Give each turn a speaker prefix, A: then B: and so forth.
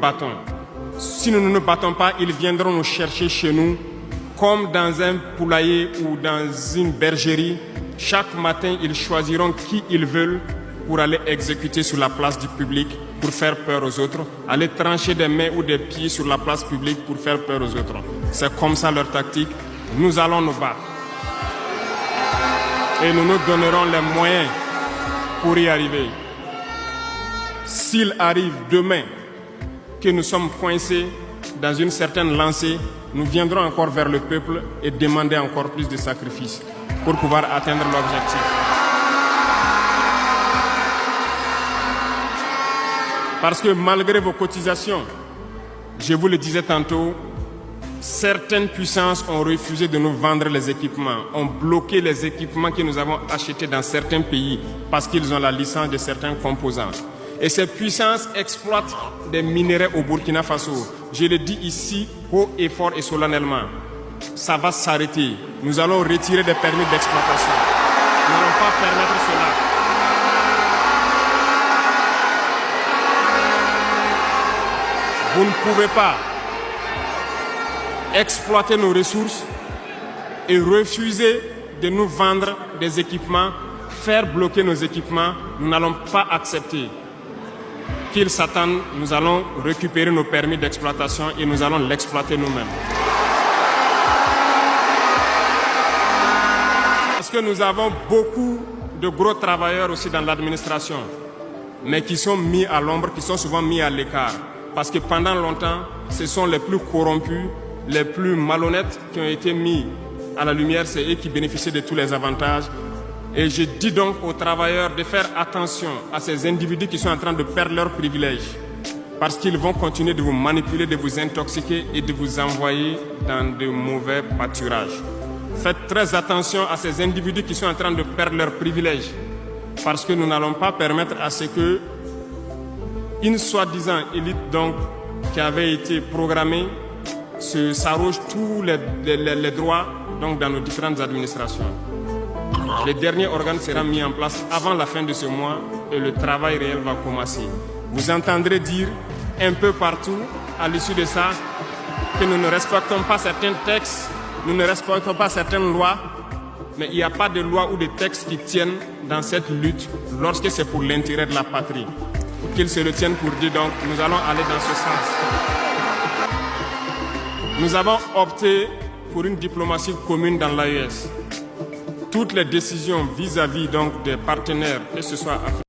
A: battons. Si nous ne nous battons pas, ils viendront nous chercher chez nous, comme dans un poulailler ou dans une bergerie. Chaque matin, ils choisiront qui ils veulent pour aller exécuter sur la place du public, pour faire peur aux autres, aller trancher des mains ou des pieds sur la place publique pour faire peur aux autres. C'est comme ça leur tactique. Nous allons nous battre. Et nous nous donnerons les moyens pour y arriver. S'il arrive demain que nous sommes coincés dans une certaine lancée, nous viendrons encore vers le peuple et demander encore plus de sacrifices pour pouvoir atteindre l'objectif. Parce que malgré vos cotisations, je vous le disais tantôt, certaines puissances ont refusé de nous vendre les équipements, ont bloqué les équipements que nous avons achetés dans certains pays parce qu'ils ont la licence de certains composants. Et ces puissances exploitent des minerais au Burkina Faso. Je le dis ici haut et fort et solennellement. Ça va s'arrêter. Nous allons retirer des permis d'exploitation. Nous n'allons pas permettre cela. Vous ne pouvez pas exploiter nos ressources et refuser de nous vendre des équipements, faire bloquer nos équipements. Nous n'allons pas accepter. Qu'ils s'attendent, nous allons récupérer nos permis d'exploitation et nous allons l'exploiter nous-mêmes. Parce que nous avons beaucoup de gros travailleurs aussi dans l'administration, mais qui sont mis à l'ombre, qui sont souvent mis à l'écart. Parce que pendant longtemps, ce sont les plus corrompus, les plus malhonnêtes qui ont été mis à la lumière, c'est eux qui bénéficient de tous les avantages. Et je dis donc aux travailleurs de faire attention à ces individus qui sont en train de perdre leurs privilèges, parce qu'ils vont continuer de vous manipuler, de vous intoxiquer et de vous envoyer dans de mauvais pâturages. Faites très attention à ces individus qui sont en train de perdre leurs privilèges, parce que nous n'allons pas permettre à ce que une soi-disant élite donc, qui avait été programmée s'arroge tous les droits donc, dans nos différentes administrations. Le dernier organe sera mis en place avant la fin de ce mois et le travail réel va commencer. Vous entendrez dire un peu partout à l'issue de ça que nous ne respectons pas certains textes, nous ne respectons pas certaines lois, mais il n'y a pas de loi ou de textes qui tiennent dans cette lutte lorsque c'est pour l'intérêt de la patrie. Qu'ils se le tiennent pour dire donc nous allons aller dans ce sens. Nous avons opté pour une diplomatie commune dans l'AES. Toutes les décisions vis-à-vis donc des partenaires, que ce soit africains,